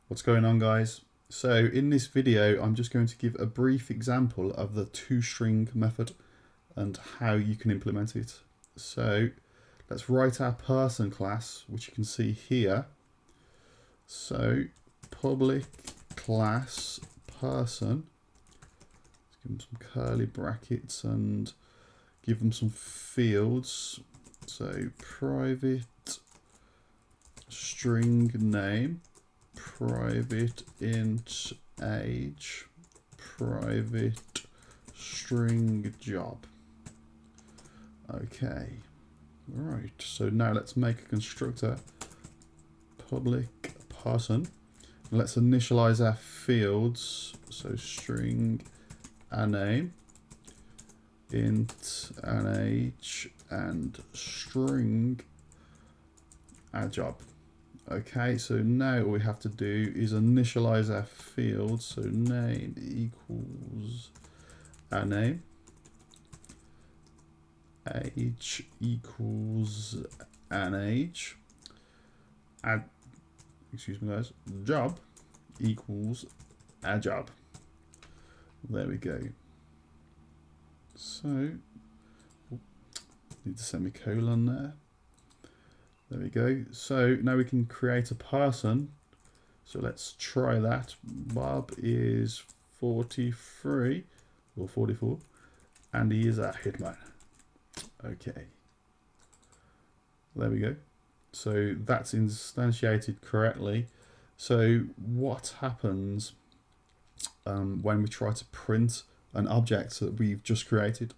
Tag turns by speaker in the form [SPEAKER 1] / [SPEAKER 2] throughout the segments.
[SPEAKER 1] What's going on, guys? So in this video I'm just going to give a brief example of the toString method and how you can implement it. So let's write our person class, which you can see here. So public class person, let's give them some curly brackets and give them some fields. So private string name, private int age, private string job. Okay, right, so now let's make a constructor public person. Let's initialize our fields, so string a name, int an age, and string a job. Okay, so now all we have to do is initialize our field. So name equals our name, age equals an age, and excuse me guys, job equals a job. There we go. So need the semicolon there. There we go. So now we can create a person. So let's try that. Bob is 43 or 44 and he is a hitman. Okay. There we go. So that's instantiated correctly. So what happens when we try to print an object that we've just created?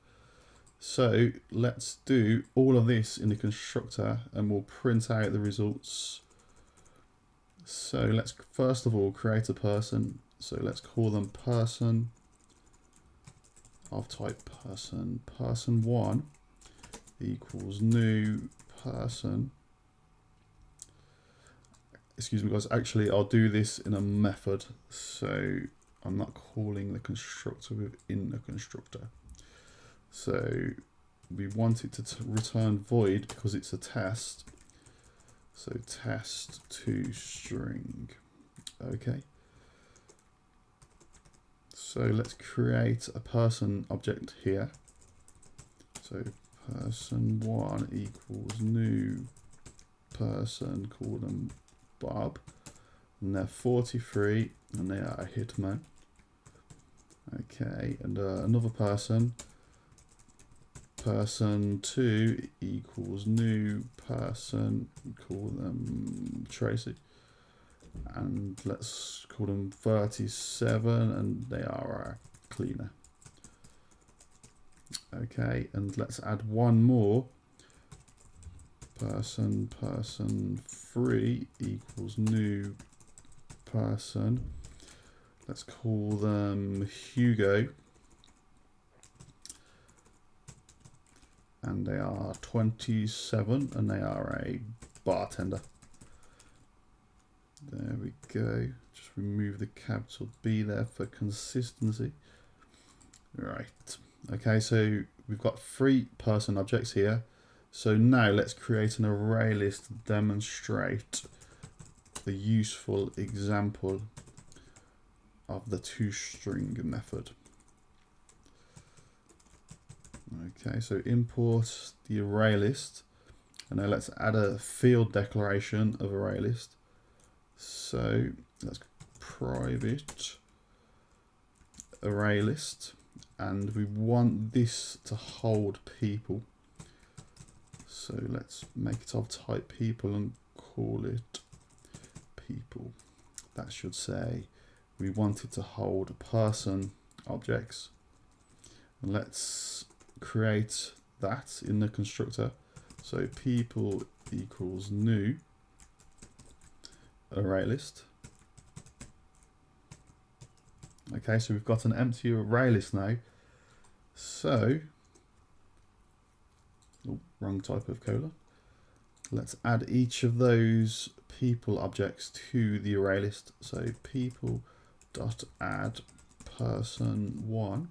[SPEAKER 1] So let's do all of this in the constructor and we'll print out the results. So let's first of all create a person. So let's call them person of type person. Person1 equals new person. Excuse me guys, actually I'll do this in a method. So I'm not calling the constructor within the constructor. So we want it to return void because it's a test. So test toString. Okay. So let's create a person object here. So person1 equals new person, call them Bob, and they're 43 and they are a hitman. Okay, and another person. Person2 equals new person, call them Tracy, and let's call them 37 and they are a cleaner. Okay, and let's add one more. Person3 equals new person, let's call them Hugo, and they are 27 and they are a bartender. There we go. Just remove the capital B there for consistency. Right. Okay, so we've got 3 person objects here. So now let's create an array list to demonstrate the useful example of the toString method. Okay, so import the array list, and now let's add a field declaration of array list. So let's private array list, and we want this to hold people. So let's make it of type people and call it people. That should say we want it to hold person objects. And let's create that in the constructor. So people equals new array list. Okay, so we've got an empty array list now. So, oh, wrong type of colon. Let's add each of those people objects to the array list. So people dot add person1,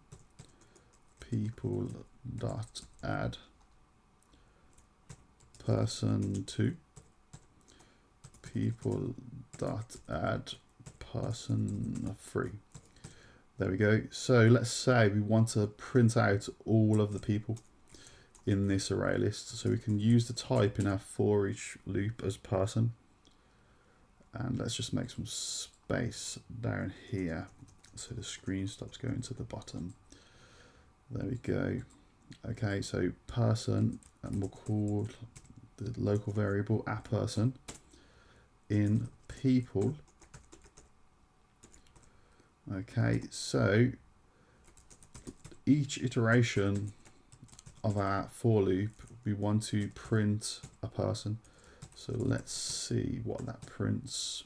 [SPEAKER 1] people dot add person2, people dot add person 3. There we go. So let's say we want to print out all of the people in this array list. So we can use the type in our for each loop as person. And let's just make some space down here so the screen stops going to the bottom. There we go. Okay, so person, and we'll call the local variable a person in people. Okay, so each iteration of our for loop, we want to print a person. So let's see what that prints.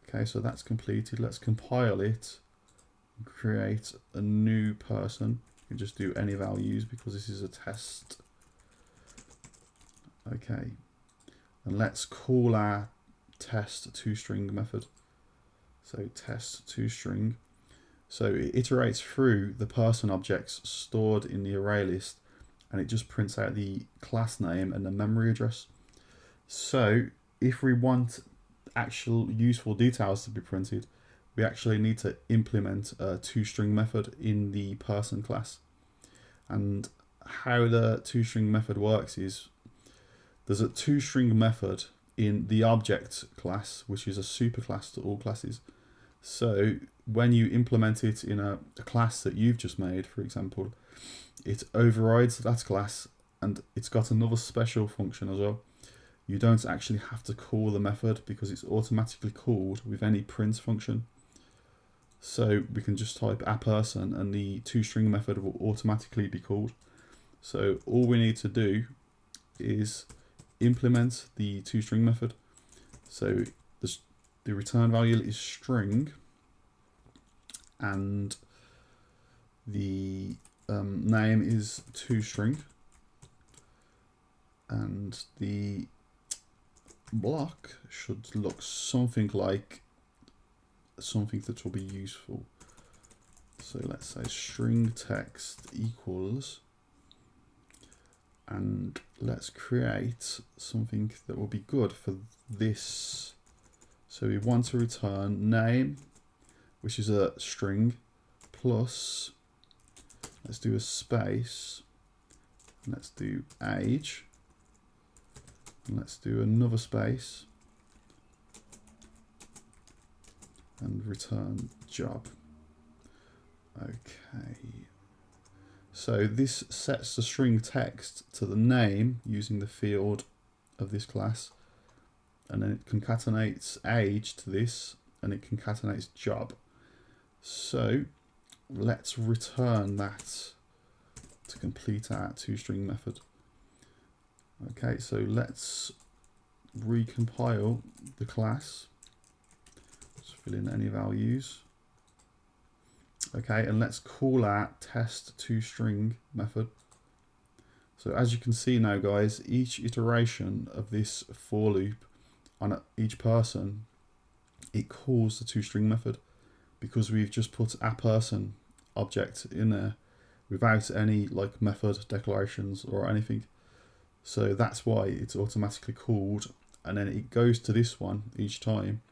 [SPEAKER 1] Okay, so that's completed. Let's compile it, create a new person. You can just do any values because this is a test. Okay, and let's call our test toString method. So test toString. So it iterates through the person objects stored in the array list, and it just prints out the class name and the memory address. So if we want actual useful details to be printed, we actually need to implement a toString method in the person class. And how the toString method works is there's a toString method in the object class, which is a superclass to all classes. So when you implement it in a class that you've just made, for example, it overrides that class, and it's got another special function as well. You don't actually have to call the method because it's automatically called with any print function. So we can just type a person and the toString method will automatically be called. So all we need to do is implement the toString method. So the return value is string, and the name is toString, and the block should look something like something that will be useful. So let's say string text equals, and let's create something that will be good for this. So we want to return name, which is a string, plus, let's do a space, and let's do age, and let's do another space, and return job. Okay, so this sets the string text to the name using the field of this class, and then it concatenates age to this, and it concatenates job. So let's return that to complete our toString method. Okay, so let's recompile the class. Just fill in any values. Okay, and let's call our test toString method. So as you can see now, guys, each iteration of this for loop on each person, it calls the toString method because we've just put a person object in there without any like method declarations or anything. So that's why it's automatically called, and then it goes to this one each time,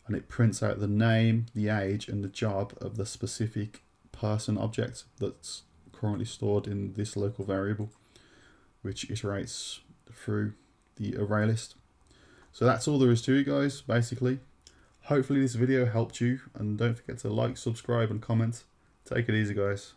[SPEAKER 1] and it prints out the name, the age, and the job of the specific person object that's currently stored in this local variable, which iterates through the array list. So that's all there is to it, guys, basically. Hopefully this video helped you, and don't forget to like, subscribe, and comment. Take it easy, guys.